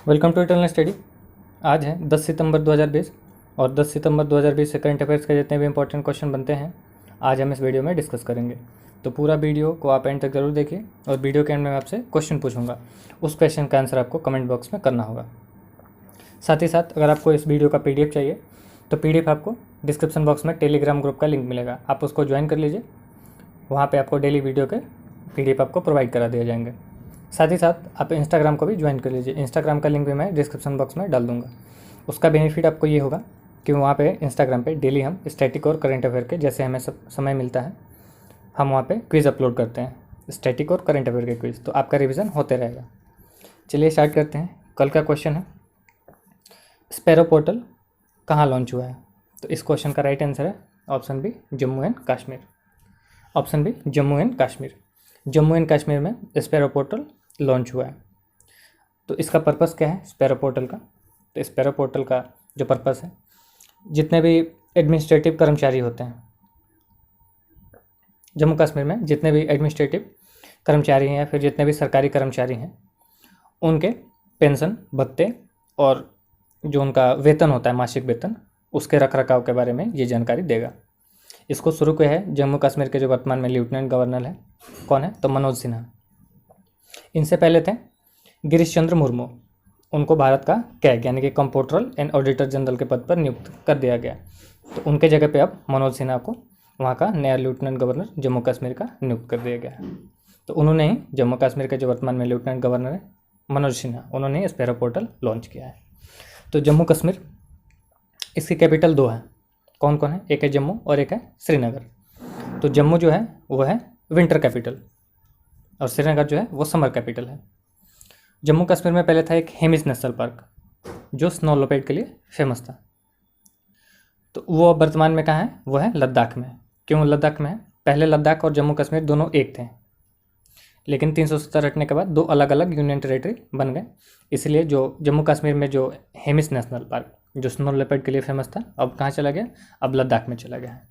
Welcome to eternal study. आज है 10 सितंबर 2020 और 10 सितंबर 2020 से करंट अफेयर्स के जितने भी इंपॉर्टेंट क्वेश्चन बनते हैं आज हम इस वीडियो में डिस्कस करेंगे। तो पूरा वीडियो को आप एंड तक जरूर देखिए और वीडियो के एंड में मैं आपसे क्वेश्चन पूछूंगा, उस क्वेश्चन का आंसर आपको कमेंट बॉक्स में करना होगा। साथ ही साथ अगर आपको इस वीडियो का PDF चाहिए तो PDF आपको डिस्क्रिप्शन बॉक्स में टेलीग्राम ग्रुप का लिंक मिलेगा, आप उसको ज्वाइन कर लीजिए। वहाँ पर आपको डेली वीडियो के PDF आपको प्रोवाइड करा दिए जाएंगे। साथ ही साथ आप इंस्टाग्राम को भी ज्वाइन कर लीजिए, इंस्टाग्राम का लिंक भी मैं डिस्क्रिप्शन बॉक्स में डाल दूंगा। उसका बेनिफिट आपको ये होगा कि वहाँ पे इंस्टाग्राम पे डेली हम स्टैटिक और करंट अफेयर के जैसे हमें सब समय मिलता है हम वहाँ पे क्विज़ अपलोड करते हैं, स्टैटिक और करंट अफेयर के क्विज़, तो आपका रिवीजन होते रहेगा। चलिए स्टार्ट करते हैं। कल का क्वेश्चन है स्पैरो पोर्टल कहाँ लॉन्च हुआ है? तो इस क्वेश्चन का राइट आंसर है option B Jammu and Kashmir. Option B Jammu and Kashmir. Jammu and Kashmir में स्पैरो पोर्टल लॉन्च हुआ है। तो इसका पर्पस क्या है स्पैरो पोर्टल का? तो स्पैरो पोर्टल का जो पर्पस है, जितने भी एडमिनिस्ट्रेटिव कर्मचारी होते हैं जम्मू कश्मीर में, जितने भी एडमिनिस्ट्रेटिव कर्मचारी हैं या फिर जितने भी सरकारी कर्मचारी हैं, उनके पेंशन भत्ते और जो उनका वेतन होता है मासिक वेतन, उसके रख रखाव के बारे में ये जानकारी देगा। इसको शुरू किया है जम्मू कश्मीर के जो वर्तमान में लेफ्टिनेंट गवर्नर है, कौन है? तो मनोज सिन्हा। इनसे पहले थे गिरीश चंद्र मुर्मू, उनको भारत का कैग यानी कि कंप्ट्रोलर एंड ऑडिटर जनरल के पद पर नियुक्त कर दिया गया। तो उनके जगह पे अब मनोज सिन्हा को वहाँ का नया लेफ्टिनेंट गवर्नर जम्मू कश्मीर का नियुक्त कर दिया गया है। तो उन्होंने ही जम्मू कश्मीर के जो वर्तमान में लेफ्टिनेंट गवर्नर है मनोज सिन्हा, उन्होंने ही स्पैरो पोर्टल लॉन्च किया है। तो जम्मू कश्मीर, इसकी कैपिटल दो है, कौन कौन है? एक है जम्मू और एक है श्रीनगर। तो जम्मू जो है वो है विंटर कैपिटल और श्रीनगर जो है वो समर कैपिटल है। जम्मू कश्मीर में पहले था एक हेमिस नेशनल पार्क जो स्नो लेपर्ड के लिए फेमस था। तो वो अब वर्तमान में कहाँ है? वो है लद्दाख में। क्यों लद्दाख में है? पहले लद्दाख और जम्मू कश्मीर दोनों एक थे, लेकिन 370 हटने के बाद दो अलग अलग यूनियन टेरेटरी बन गए। इसलिए जो जम्मू कश्मीर में जो हेमिस नेशनल पार्क जो स्नो लेपर्ड के लिए फेमस था, अब कहाँ चला गया? अब लद्दाख में चला गया है।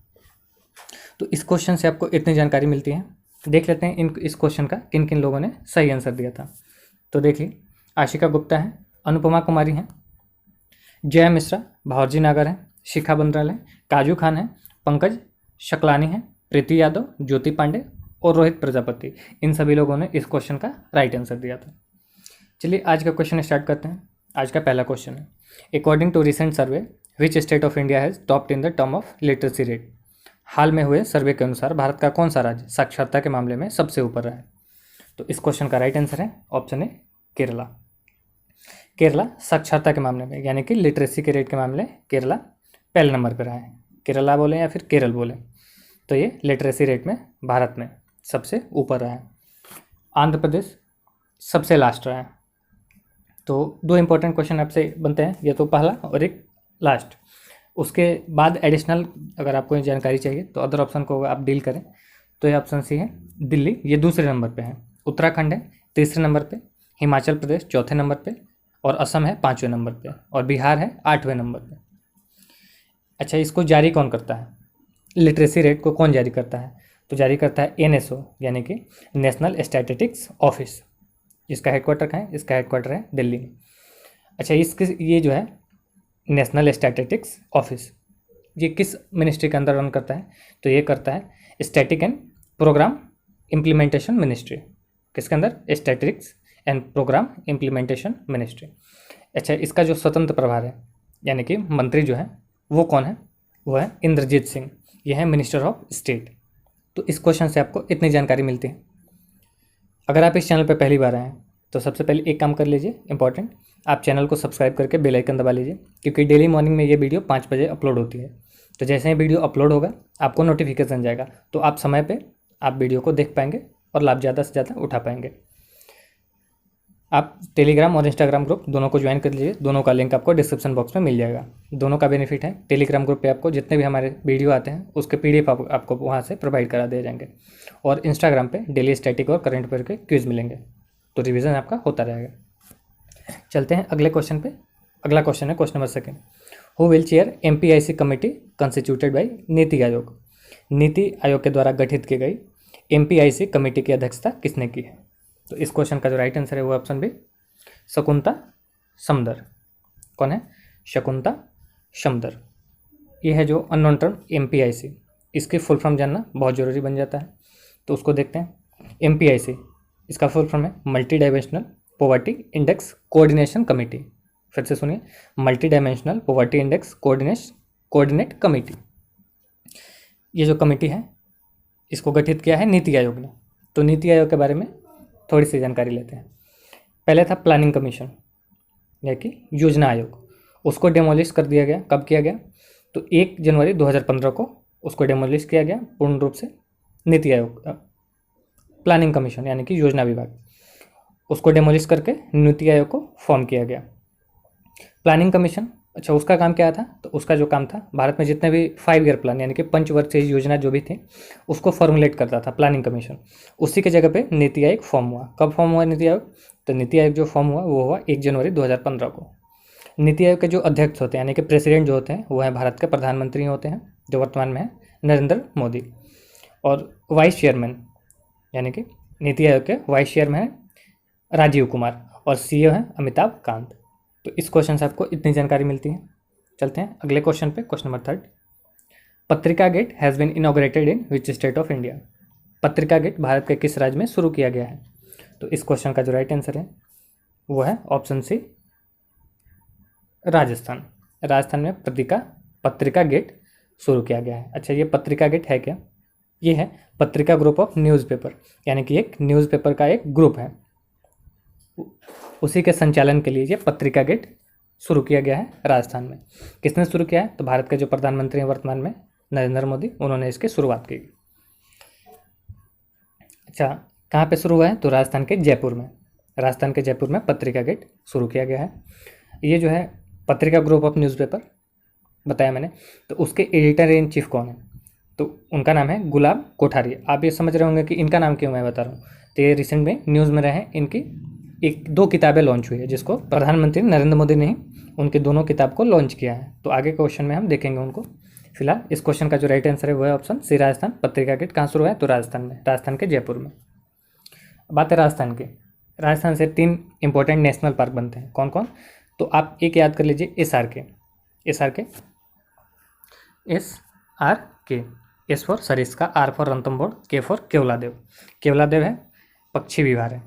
तो इस क्वेश्चन से आपको इतनी जानकारी मिलती है। देख लेते हैं इस क्वेश्चन का किन किन लोगों ने सही आंसर दिया था। तो देखिए, आशिका गुप्ता है, अनुपमा कुमारी हैं, जया मिश्रा, भावरजी नागर हैं, शिखा बंदराल है, काजू खान है, पंकज शकलानी है, प्रीति यादव, ज्योति पांडे और रोहित प्रजापति। इन सभी लोगों ने इस क्वेश्चन का राइट आंसर दिया था। चलिए आज का क्वेश्चन स्टार्ट करते हैं। आज का पहला क्वेश्चन है according to recent survey which state of India has topped in the term of literacy rate? हाल में हुए सर्वे के अनुसार भारत का कौन सा राज्य साक्षरता के मामले में सबसे ऊपर रहा है? तो इस क्वेश्चन का राइट आंसर है ऑप्शन ए केरला। केरला साक्षरता के मामले में यानी कि लिटरेसी के रेट के मामले केरला पहले नंबर पर रहा है। केरला बोले या फिर केरल बोले, तो ये लिटरेसी रेट में भारत में सबसे ऊपर रहा है। आंध्र प्रदेश सबसे लास्ट रहा है। तो दो इंपॉर्टेंट क्वेश्चन आपसे बनते हैं, ये तो पहला और एक लास्ट। उसके बाद एडिशनल अगर आपको जानकारी चाहिए तो अदर ऑप्शन को आप डील करें। तो ये ऑप्शन सी है दिल्ली, ये दूसरे नंबर पे है, उत्तराखंड है तीसरे नंबर पे, हिमाचल प्रदेश चौथे नंबर पे और असम है पाँचवें नंबर पे और बिहार है 8वें नंबर पे। अच्छा, इसको जारी कौन करता है? लिटरेसी रेट को कौन जारी करता है? तो जारी करता है NSO यानी कि नेशनल स्टैटिस्टिक्स ऑफिस। इसका हेडक्वार्टर कहाँ है? इसका हेडक्वार्टर है दिल्ली में। अच्छा, ये जो है नेशनल स्टैटिस्टिक्स ऑफिस, ये किस मिनिस्ट्री के अंदर रन करता है? तो ये करता है static and programme implementation ministry. किसके अंदर? Statistics and programme implementation ministry. अच्छा, इसका जो स्वतंत्र प्रभार है यानी कि मंत्री जो है वो कौन है? वो है इंद्रजीत सिंह, ये है मिनिस्टर ऑफ स्टेट। तो इस क्वेश्चन से आपको इतनी जानकारी मिलती है। अगर आप इस चैनल पर पहली बार आए हैं तो सबसे पहले एक काम कर लीजिए इंपॉर्टेंट, आप चैनल को सब्सक्राइब करके बेल आइकन दबा लीजिए, क्योंकि डेली मॉर्निंग में ये वीडियो 5 बजे अपलोड होती है। तो जैसे ही वीडियो अपलोड होगा आपको नोटिफिकेशन जाएगा, तो आप समय पे आप वीडियो को देख पाएंगे और लाभ ज़्यादा से ज़्यादा उठा पाएंगे। आप टेलीग्राम और इंस्टाग्राम ग्रुप दोनों को ज्वाइन कर लीजिए, दोनों का लिंक आपको डिस्क्रिप्शन बॉक्स में मिल जाएगा। दोनों का बेनिफिट है, टेलीग्राम ग्रुप पे आपको जितने भी हमारे वीडियो आते हैं उसके PDF आपको वहाँ से प्रोवाइड करा दिए जाएंगे और इंस्टाग्राम पे डेली स्टैटिक और करंट अफेयर के क्विज मिलेंगे, तो रिवीजन आपका होता रहेगा। चलते हैं अगले क्वेश्चन पे। अगला क्वेश्चन है question number 2, who will chair MPIC committee constituted by NITI Aayog? NITI Aayog के द्वारा गठित की गई MPIC कमेटी की अध्यक्षता किसने की है? तो इस क्वेश्चन का जो राइट आंसर है वो ऑप्शन बी शकुंतला समदर। कौन है? शकुंतला समदर। ये है जो अननोन टर्म MPIC, इसकी फुल फॉर्म जानना बहुत ज़रूरी बन जाता है, तो उसको देखते हैं। MPIC इसका फुल फॉर्म है multi dimensional poverty index coordination committee. फिर से सुनिए, multi dimensional poverty index coordinate committee. ये जो कमेटी है इसको गठित किया है नीति आयोग ने। तो नीति आयोग के बारे में थोड़ी सी जानकारी लेते हैं। पहले था प्लानिंग कमीशन, यानी कि योजना आयोग, उसको डेमोलिश कर दिया गया। कब किया गया? तो 1 जनवरी 2015 को उसको डेमोलिश किया गया पूर्ण रूप से। नीति आयोग, प्लानिंग कमीशन यानी कि योजना विभाग, उसको डेमोलिश करके नीति आयोग को फॉर्म किया गया। प्लानिंग कमीशन, अच्छा उसका काम क्या था? तो उसका जो काम था, भारत में जितने भी 5 ईयर प्लान यानी कि पंचवर्षीय योजना जो भी थी उसको फॉर्मुलेट करता था प्लानिंग कमीशन। उसी के जगह पे नीति आयोग फॉर्म हुआ। कब फॉर्म हुआ नीति आयोग? तो नीति आयोग जो फॉर्म हुआ वो हुआ 1 जनवरी 2015 को। नीति आयोग के जो अध्यक्ष होते हैं यानी कि प्रेसिडेंट जो होते हैं वो हैं भारत के प्रधानमंत्री होते हैं, जो वर्तमान में है नरेंद्र मोदी। और वाइस चेयरमैन यानी कि नीति आयोग के वाइस चेयरमैन हैं राजीव कुमार, और CEO हैं अमिताभ कांत। तो इस क्वेश्चन से आपको इतनी जानकारी मिलती है। चलते हैं अगले क्वेश्चन पे, question number 3। Patrika gate has been inaugurated in which state of India? Patrika gate Bharat के किस राज्य में शुरू किया गया है? तो इस क्वेश्चन का जो राइट आंसर है वो है ऑप्शन सी, राजस्थान। राजस्थान में पत्रिका गेट शुरू किया गया है। अच्छा, ये पत्रिका गेट है क्या? ये है पत्रिका ग्रुप ऑफ न्यूज़पेपर, यानी कि एक न्यूज़पेपर का एक ग्रुप है, उसी के संचालन के लिए ये पत्रिका गेट शुरू किया गया है राजस्थान में। किसने शुरू किया है? तो भारत के जो प्रधानमंत्री हैं वर्तमान में नरेंद्र मोदी, उन्होंने इसकी शुरुआत की। अच्छा, कहाँ पे शुरू हुआ है? तो राजस्थान के जयपुर में। राजस्थान के जयपुर में पत्रिका गेट शुरू किया गया है। ये जो है पत्रिका ग्रुप ऑफ न्यूज़पेपर बताया मैंने, तो उसके एडिटर इन चीफ कौन है? तो उनका नाम है गुलाब कोठारी। आप ये समझ रहे होंगे कि इनका नाम क्यों मैं बता रहा हूँ, तो ये रिसेंट में न्यूज़ में रहे, इनकी 2 किताबें लॉन्च हुई है, जिसको प्रधानमंत्री नरेंद्र मोदी ने ही उनकी दोनों किताब को लॉन्च किया है। तो आगे क्वेश्चन में हम देखेंगे उनको। फिलहाल इस क्वेश्चन का जो राइट आंसर है वो है ऑप्शन सी, राजस्थान। पत्रिका गेट कहाँ शुरू है? तो राजस्थान में, राजस्थान के जयपुर में। बात है राजस्थान की। राजस्थान से 3 इंपॉर्टेंट नेशनल पार्क बनते हैं। कौन कौन? तो आप एक याद कर लीजिए, SRK। S for Sariska, R for Ranthambore, K for Keoladeo. Keoladeo है पक्षी विहार है,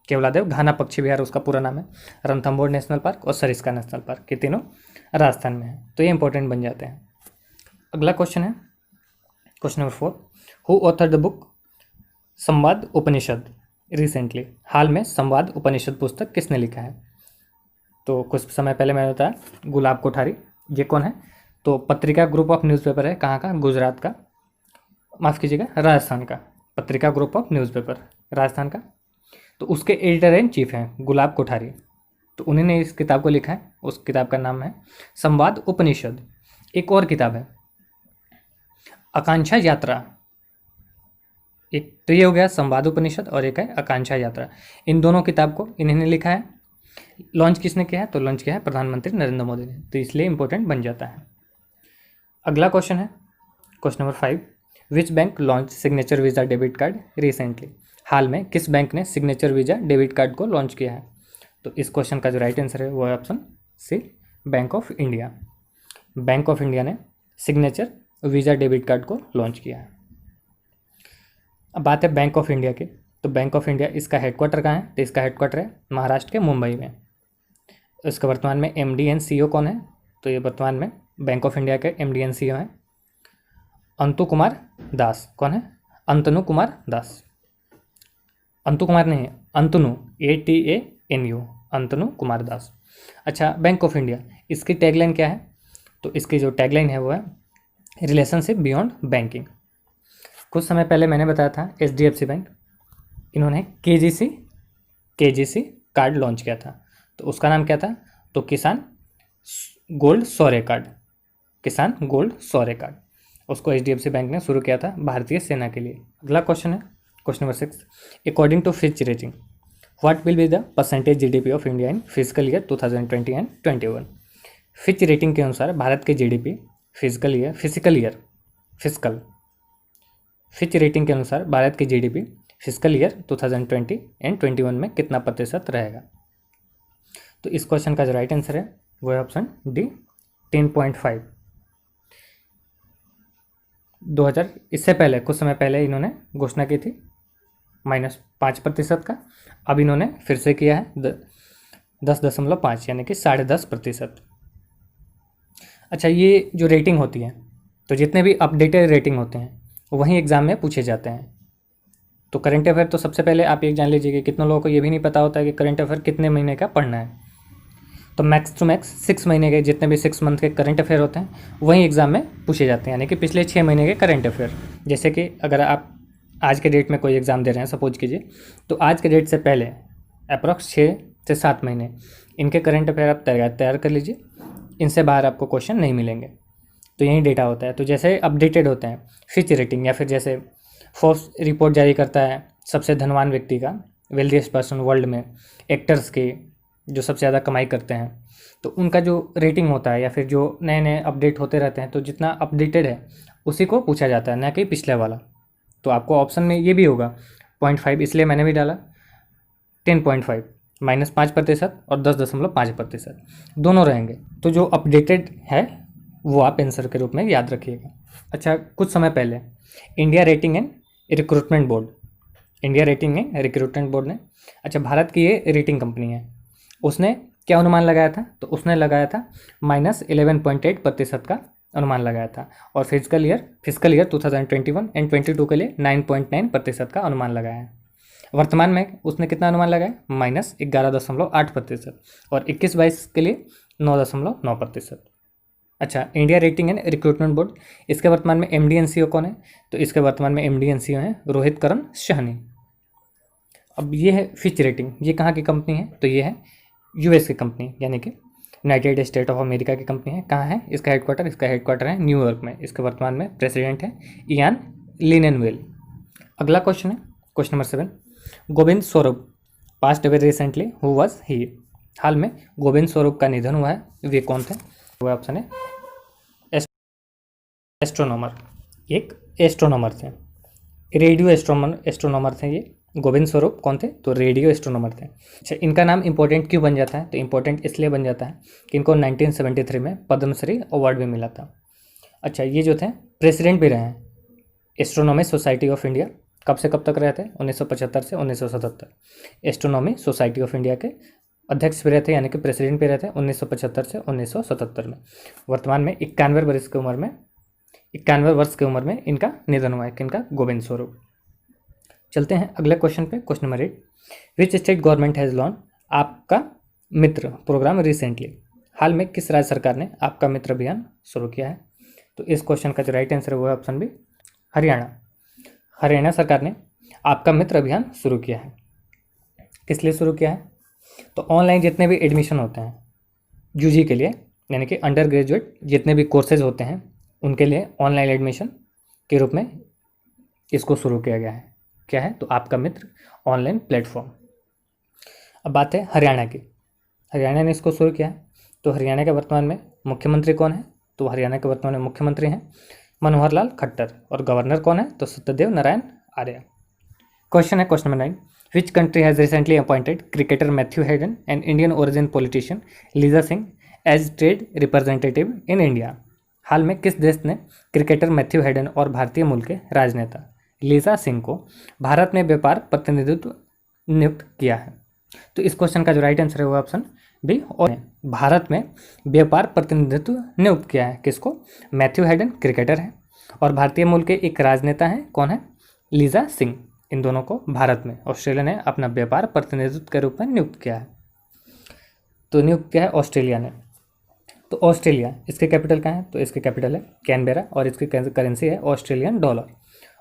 केवलादेव घाना पक्षी विहार उसका पूरा नाम है। रणथंभौर नेशनल पार्क और सरिस्का नेशनल पार्क, ये तीनों राजस्थान में है। तो ये इंपॉर्टेंट बन जाते हैं। अगला क्वेश्चन है question number 4। Who author the book संवाद उपनिषद रिसेंटली? हाल में संवाद उपनिषद पुस्तक किसने लिखा है? तो कुछ समय पहले मैंने बताया गुलाब कोठारी। ये कौन है? तो पत्रिका ग्रुप ऑफ न्यूज़पेपर है, कहाँ का? गुजरात का, माफ़ कीजिएगा राजस्थान का। पत्रिका ग्रुप ऑफ न्यूज़पेपर राजस्थान का। तो उसके एडिटर इन चीफ हैं गुलाब कोठारी। तो उन्हीं ने इस किताब को लिखा है। उस किताब का नाम है संवाद उपनिषद। एक और किताब है आकांक्षा यात्रा। एक तो ये हो गया संवाद उपनिषद और एक है आकांक्षा यात्रा। इन दोनों किताब को इन्होंने लिखा है। लॉन्च किसने किया है? तो लॉन्च किया है प्रधानमंत्री नरेंद्र मोदी ने, तो इसलिए इंपॉर्टेंट बन जाता है। अगला क्वेश्चन है question number 5। Which bank launch signature visa debit card recently? हाल में किस बैंक ने सिग्नेचर वीज़ा डेबिट कार्ड को लॉन्च किया है? तो इस क्वेश्चन का जो राइट आंसर है वो है option C, bank of India. Bank of India ने सिग्नेचर वीज़ा डेबिट कार्ड को लॉन्च किया है। अब बात है बैंक ऑफ इंडिया की। तो बैंक ऑफ इंडिया, इसका हेडक्वार्टर कहाँ है? तो इसका हेडक्वार्टर है महाराष्ट्र के मुंबई में। इसका वर्तमान में MD एंड CEO कौन है? तो ये वर्तमान में बैंक ऑफ इंडिया के MD एंड CEO हैं अंतु कुमार दास। कौन है? अंतनु कुमार दास। अंतु कुमार नहीं है, अंतनु, ATANU, अंतनु कुमार दास। अच्छा, बैंक ऑफ इंडिया, इसकी टैगलाइन क्या है? तो इसकी जो टैगलाइन है वो है रिलेशनशिप बियॉन्ड बैंकिंग। कुछ समय पहले मैंने बताया था HDFC बैंक, इन्होंने KGC कार्ड लॉन्च किया था। तो उसका नाम क्या था? तो किसान गोल्ड शौर्य कार्ड। किसान गोल्ड शौर्य कार्ड, उसको HDFC बैंक ने शुरू किया था भारतीय सेना के लिए। अगला क्वेश्चन है question number 6। According to Fitch rating what will be the percentage GDP of India in physical year 2020 and 21? Fitch rating के अनुसार भारत के GDP फिच रेटिंग के अनुसार भारत की GDP फिजिकल ईयर 2020 एंड 21 में कितना प्रतिशत रहेगा? तो इस क्वेश्चन का जो राइट आंसर है वो है ऑप्शन डी 10.5। 2000 इससे पहले कुछ समय पहले इन्होंने घोषणा की थी -5% का, अब इन्होंने फिर से किया है 10.5 यानी कि 10.5%। अच्छा, ये जो रेटिंग होती है तो जितने भी अपडेटेड रेटिंग होते हैं वहीं एग्ज़ाम में पूछे जाते हैं। तो करंट अफेयर तो सबसे पहले आप ये जान लीजिए कि कितने लोगों को ये भी नहीं पता होता है कि करंट अफेयर कितने महीने का पढ़ना है। तो मैक्स टू मैक्स 6 महीने के जितने भी 6 मंथ के करंट अफेयर होते हैं वहीं एग्ज़ाम में पूछे जाते हैं, यानी कि पिछले 6 महीने के करंट अफेयर। जैसे कि अगर आप आज के डेट में कोई एग्ज़ाम दे रहे हैं सपोज कीजिए, तो आज के डेट से पहले अप्रॉक्स 6 से 7 महीने इनके करंट अफेयर आप तैयार कर लीजिए, इनसे बाहर आपको क्वेश्चन नहीं मिलेंगे। तो यही डेटा होता है। तो जैसे अपडेटेड होते हैं फिच रेटिंग, या फिर जैसे फोर्ब्स रिपोर्ट जारी करता है सबसे धनवान व्यक्ति का, वेल्थिएस्ट पर्सन वर्ल्ड में, एक्टर्स के जो सबसे ज़्यादा कमाई करते हैं, तो उनका जो रेटिंग होता है या फिर जो नए नए अपडेट होते रहते हैं, तो जितना अपडेटेड है उसी को पूछा जाता है, ना कि पिछले वाला। तो आपको ऑप्शन में ये भी होगा 0.5, इसलिए मैंने भी डाला 10.5, -5% और 10.5% दोनों रहेंगे। तो जो अपडेटेड है वो आप आंसर के रूप में याद रखिएगा। अच्छा, कुछ समय पहले India rating and recruitment board, India rating and recruitment board ने, अच्छा भारत की ये रेटिंग कंपनी है, उसने क्या अनुमान लगाया था? तो उसने लगाया था -11.8% का अनुमान लगाया था, और फिजिकल ईयर 2021 एंड 22 के लिए 9.9% का अनुमान लगाया है। वर्तमान में उसने कितना अनुमान लगाया? -11.8%, और 21-22 के लिए 9.9%। अच्छा, India rating and recruitment board, इसके वर्तमान में MD एंड CEO कौन है? तो इसके वर्तमान में MD एंड CEO हैं रोहित करण साहनी। अब ये है फिच रेटिंग, ये कहाँ की कंपनी है? तो ये है US की कंपनी, यानी कि यूनाइटेड स्टेट ऑफ अमेरिका की कंपनी है। कहाँ है इसका हेडक्वार्टर? इसका हेडक्वार्टर है न्यूयॉर्क में। इसके वर्तमान में प्रेसिडेंट है इयान लिनेनवेल। अगला क्वेश्चन है question number 7। Govind Swaroop passed away recently, who was he? हाल में गोविंद स्वरूप का निधन हुआ है, वे कौन थे? वो ऑप्शन है एस्ट्रोनॉमर, एक एस्ट्रोनॉमर थे, रेडियो एस्ट्रोनॉमर थे ये। गोविंद स्वरूप कौन थे? तो रेडियो एस्ट्रोनॉमर थे। अच्छा, इनका नाम इंपॉर्टेंट क्यों बन जाता है? तो इंपॉर्टेंट इसलिए बन जाता है कि इनको 1973 में पद्मश्री अवार्ड भी मिला था। अच्छा, ये जो थे प्रेसिडेंट भी रहे हैं एस्ट्रोनॉमी सोसाइटी ऑफ इंडिया। कब से कब तक रहे थे? 1975 से 1977। एस्ट्रोनॉमी सोसाइटी ऑफ इंडिया के अध्यक्ष भी रहे थे, यानी कि प्रेसिडेंट भी रहे थे 1975 से 1977 में। वर्तमान में 91 वर्ष की उम्र में इनका निधन हुआ है। किनका? गोविंद स्वरूप। चलते हैं अगले क्वेश्चन पे, question number 8। Which state government has launch आपका मित्र प्रोग्राम रिसेंटली? हाल में किस राज्य सरकार ने आपका मित्र अभियान शुरू किया है? तो इस क्वेश्चन का जो राइट आंसर है वो है ऑप्शन बी, हरियाणा सरकार ने आपका मित्र अभियान शुरू किया है। किस लिए शुरू किया है? तो ऑनलाइन जितने भी एडमिशन होते हैं UG के लिए, यानी कि अंडर ग्रेजुएट जितने भी कोर्सेज होते हैं उनके लिए ऑनलाइन एडमिशन के रूप में इसको शुरू किया गया है। क्या है? तो आपका मित्र ऑनलाइन प्लेटफॉर्म। अब बात है हरियाणा की। हरियाणा ने इसको शुरू किया है। तो हरियाणा के वर्तमान में मुख्यमंत्री कौन है? तो हरियाणा के वर्तमान में मुख्यमंत्री हैं मनोहर लाल खट्टर, और गवर्नर कौन है? तो सत्यदेव नारायण आर्य। क्वेश्चन है question number 9। Which country has recently appointed cricketer Matthew Hayden and Indian origin politician Lisa Singh as trade representative in India? हाल में किस देश ने क्रिकेटर मैथ्यू हेडन और भारतीय मूल के राजनेता लीजा सिंह को भारत में व्यापार प्रतिनिधित्व नियुक्त किया है? तो इस क्वेश्चन का जो राइट आंसर है वो ऑप्शन बी, और भारत में व्यापार प्रतिनिधित्व नियुक्त किया है। किसको? मैथ्यू हेडन क्रिकेटर है, और भारतीय मूल के एक राजनेता हैं, कौन है? लीजा सिंह। इन दोनों को भारत में ऑस्ट्रेलिया ने अपना व्यापार प्रतिनिधित्व के रूप में नियुक्त किया है। तो नियुक्त किया है ऑस्ट्रेलिया ने। तो ऑस्ट्रेलिया, इसके कैपिटल कहाँ है? तो इसकी कैपिटल है कैनबेरा, और इसकी करेंसी है ऑस्ट्रेलियन डॉलर,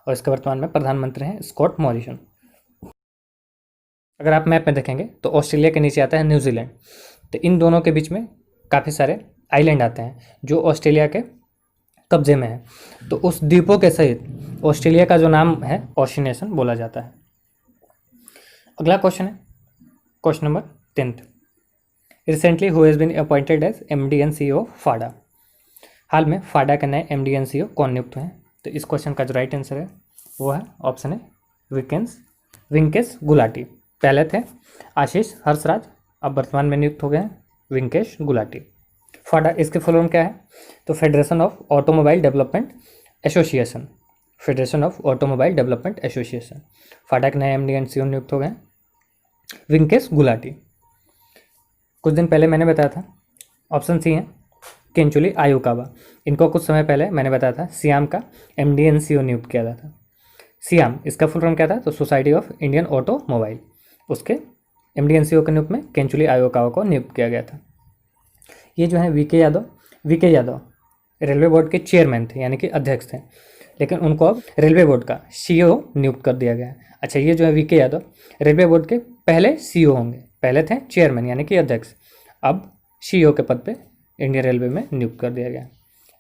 और इसके वर्तमान में प्रधानमंत्री हैं स्कॉट मॉरिसन। अगर आप मैप में देखेंगे तो ऑस्ट्रेलिया के नीचे आता है न्यूजीलैंड। तो इन दोनों के बीच में काफ़ी सारे आइलैंड आते हैं जो ऑस्ट्रेलिया के कब्जे में है। तो उस द्वीपों के सहित ऑस्ट्रेलिया का जो नाम है ऑस्ट्रेनेशन बोला जाता है। अगला क्वेश्चन है question number 10। Recently who has been appointed as MD and CEO of FADA? हाल में फाडा के नए MD एंड CEO कौन नियुक्त हैं? तो इस क्वेश्चन का जो राइट आंसर है वो है ऑप्शन है विंकेश गुलाटी। पहले थे आशीष हर्षराज अब वर्तमान में नियुक्त हो गए हैं वेंकटेश गुलाटी। फाडा इसके फुल फॉर्म क्या है? तो federation of automobile development association, federation of automobile development association. FADA के नए एमडी एंड सीईओ नियुक्त हो गए हैं वेंकटेश गुलाटी। कुछ दिन पहले मैंने बताया था, ऑप्शन सी है केंचुली आयुकावा। इनको कुछ समय पहले मैंने बताया था सियाम का एमडी एंड सीईओ नियुक्त किया गया था। सियाम इसका फुल फॉर्म क्या था? तो सोसाइटी ऑफ इंडियन ऑटोमोबाइल। उसके एमडी एंड सीईओ के नियुक्त में केंचुली आयुकावा को नियुक्त किया गया था। ये जो है वीके यादव रेलवे बोर्ड के चेयरमैन थे, यानी कि अध्यक्ष थे, लेकिन उनको अब रेलवे बोर्ड का सीईओ नियुक्त कर दिया गया है। अच्छा, ये जो है वीके यादव रेलवे बोर्ड के पहले सीईओ होंगे। पहले थे चेयरमैन यानी कि अध्यक्ष, अब सीईओ के पद पे इंडियन रेलवे में नियुक्त कर दिया गया।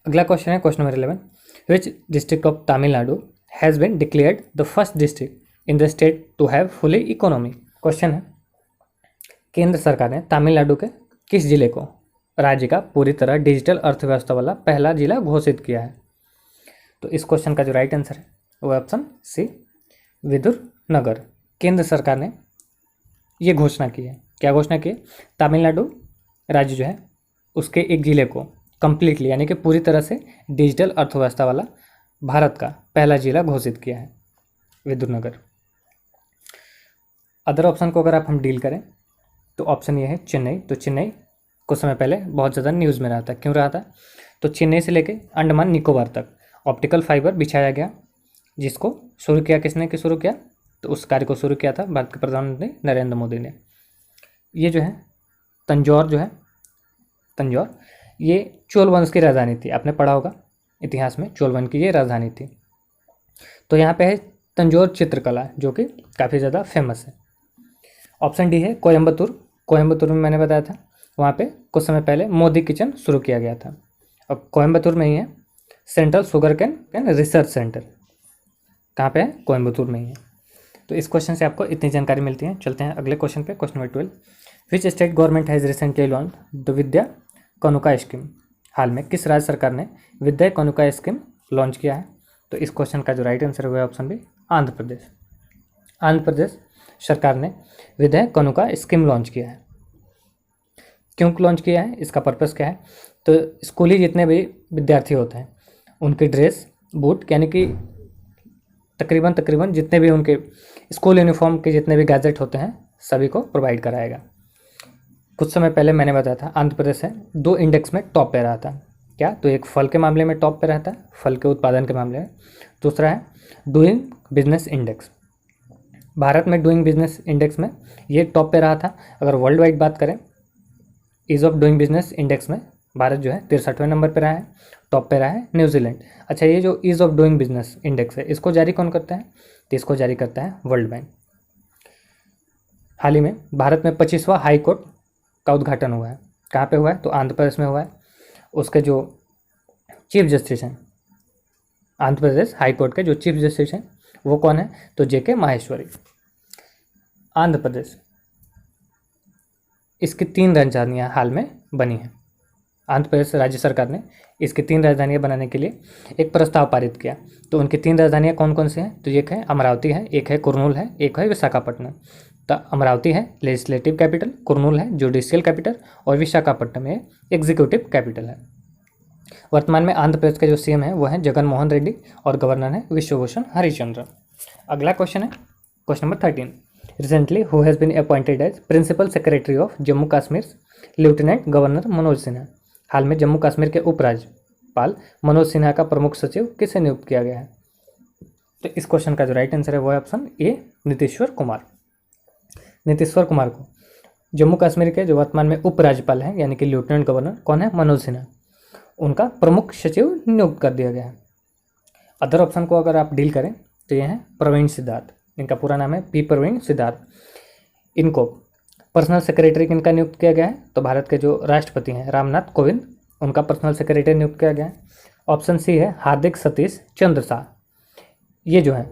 अगला क्वेश्चन है question number 11, which district of Tamil Nadu has been declared the first district in the state to have fully economy. Question है केंद्र सरकार ने तमिलनाडु के किस जिले को राज्य का पूरी तरह डिजिटल अर्थव्यवस्था वाला पहला जिला घोषित किया है? तो इस क्वेश्चन का जो राइट आंसर है वो ऑप्शन सी विदुरनगर। केंद्र सरकार ने ये घोषणा की है। क्या घोषणा की है? तमिलनाडु राज्य जो है उसके एक जिले को कंप्लीटली यानी कि पूरी तरह से डिजिटल अर्थव्यवस्था वाला भारत का पहला जिला घोषित किया है, विदुरनगर। अदर ऑप्शन को अगर आप हम डील करें तो ऑप्शन ये है चेन्नई। तो चेन्नई कुछ समय पहले बहुत ज़्यादा न्यूज़ में रहा था। क्यों रहा था? तो चेन्नई से लेके अंडमान निकोबार तक ऑप्टिकल फाइबर बिछाया गया, जिसको शुरू किया किसने शुरू किया? तो उस कार्य को शुरू किया था भारत के प्रधानमंत्री नरेंद्र मोदी ने। ये जो है तंजौर ये चोल वंश की राजधानी थी। आपने पढ़ा होगा इतिहास में, चोल वंश की ये राजधानी थी। तो यहाँ पे है तंजौर चित्रकला जो कि काफ़ी ज़्यादा फेमस है। ऑप्शन डी है कोयम्बतूर में मैंने बताया था, वहाँ पे कुछ समय पहले मोदी किचन शुरू किया गया था। और कोयम्बतूर में ही है central sugar cane research centre. कहाँ पे है? कोयम्बतूर में ही है। तो इस क्वेश्चन से आपको इतनी जानकारी मिलती है। चलते हैं अगले क्वेश्चन पे, question number 12, which state government has recently launch the Vidya Kanuka scheme. हाल में किस राज्य सरकार ने विद्या कानुका स्कीम लॉन्च किया है? तो इस क्वेश्चन का जो राइट आंसर है ऑप्शन बी आंध्र प्रदेश। आंध्र प्रदेश सरकार ने विद्या कानुका स्कीम लॉन्च किया है। क्यों लॉन्च किया है? इसका पर्पस क्या है? तो स्कूली जितने भी विद्यार्थी होते हैं उनकी ड्रेस, बूट, यानी कि तकरीबन जितने भी उनके स्कूल यूनिफॉर्म के जितने भी गैजेट होते हैं सभी को प्रोवाइड कराएगा। कुछ समय पहले मैंने बताया था आंध्र प्रदेश है 2 इंडेक्स में टॉप पे रहा था। क्या? तो एक फल के मामले में टॉप पे रहता है, फल के उत्पादन के मामले में। दूसरा है डूइंग बिजनेस इंडेक्स। भारत में डूइंग बिजनेस इंडेक्स में ये टॉप पे रहा था। अगर वर्ल्ड वाइड बात करें ease of doing business index में भारत जो है 63वें नंबर पे रहा है, टॉप पे रहा है न्यूजीलैंड। अच्छा, ये जो ease of doing business index है इसको जारी कौन करता है? तो इसको जारी करता है वर्ल्ड बैंक। हाल ही में भारत में 25वां हाई कोर्ट का उद्घाटन हुआ है। कहाँ पे हुआ है? तो आंध्र प्रदेश में हुआ है। उसके जो चीफ जस्टिस हैं आंध्र प्रदेश हाई कोर्ट के जो चीफ जस्टिस हैं वो कौन है? तो जेके माहेश्वरी। आंध्र प्रदेश इसकी 3 राजधानियाँ हाल में बनी हैं। आंध्र प्रदेश राज्य सरकार ने इसकी 3 राजधानियाँ बनाने के लिए एक प्रस्ताव पारित किया। तो उनकी 3 राजधानियाँ कौन कौन सी हैं? तो एक है अमरावती है, एक है कुरनूल है, एक है विशाखापट्टनम। तो अमरावती है लेजिस्लेटिव कैपिटल, कुरनूल है जुडिशियल कैपिटल और विशाखापट्टनम है एग्जीक्यूटिव कैपिटल है। वर्तमान में आंध्र प्रदेश के जो सीएम है वो हैं जगन मोहन रेड्डी और गवर्नर है विश्वभूषण हरिचंद्र। अगला क्वेश्चन है question number 13, recently who has been appointed as principal secretary of Jammu Kashmir lieutenant governor Manoj Sinha. हाल में जम्मू कश्मीर के उपराज्यपाल मनोज सिन्हा का प्रमुख सचिव किसे नियुक्त किया गया है? तो इस क्वेश्चन का जो राइट आंसर है वो है ऑप्शन ए नीतीश्वर कुमार। नीतीश्वर कुमार को जम्मू कश्मीर के जो वर्तमान में उपराज्यपाल हैं यानी कि लेफ्टिनेंट गवर्नर कौन है? मनोज सिन्हा, उनका प्रमुख सचिव नियुक्त कर दिया गया है। अदर ऑप्शन को अगर आप डील करें तो ये हैं प्रवीण सिद्धार्थ। इनका पूरा नाम है पी प्रवीण सिद्धार्थ। इनको पर्सनल सेक्रेटरी किनका नियुक्त किया गया है? तो भारत के जो राष्ट्रपति हैं रामनाथ कोविंद, उनका पर्सनल सेक्रेटरी नियुक्त किया गया है। ऑप्शन सी है हार्दिक सतीश चंद्र शाह। ये जो है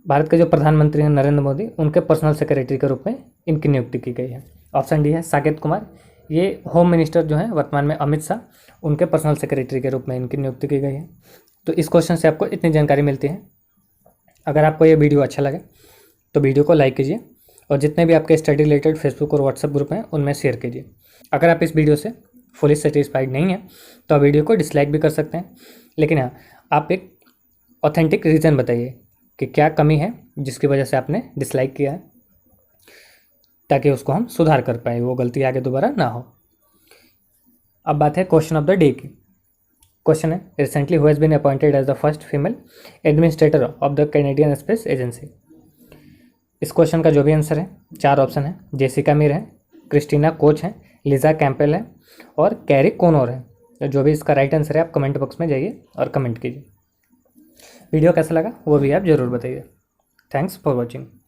भारत के जो प्रधानमंत्री हैं नरेंद्र मोदी, उनके पर्सनल सेक्रेटरी के रूप में इनकी नियुक्ति की गई है। ऑप्शन डी है साकेत कुमार। ये होम मिनिस्टर जो हैं वर्तमान में अमित शाह, उनके पर्सनल सेक्रेटरी के रूप में इनकी नियुक्ति की गई है। तो इस क्वेश्चन से आपको इतनी जानकारी मिलती है। अगर आपको ये वीडियो अच्छा लगे तो वीडियो को लाइक कीजिए और जितने भी आपके स्टडी रिलेटेड फेसबुक और व्हाट्सएप ग्रुप हैं उनमें शेयर कीजिए। अगर आप इस वीडियो से फुली सेटिस्फाइड नहीं हैं तो आप वीडियो को डिसलाइक भी कर सकते हैं, लेकिन हाँ, आप एक ऑथेंटिक रीज़न बताइए कि क्या कमी है जिसकी वजह से आपने डिसलाइक किया है, ताकि उसको हम सुधार कर पाए, वो गलती आगे दोबारा ना हो। अब बात है क्वेश्चन ऑफ द डे की। क्वेश्चन है, recently who has been appointed as the first female administrator of the Canadian space agency. इस क्वेश्चन का जो भी आंसर है, 4 ऑप्शन है। जेसिका मीर है, क्रिस्टीना कोच है, लिजा कैंपेल है और कैरी कोनोर है। तो जो भी इसका राइट आंसर है आप कमेंट बॉक्स में जाइए और कमेंट कीजिए। वीडियो कैसा लगा वो भी आप ज़रूर बताइए। Thanks for watching.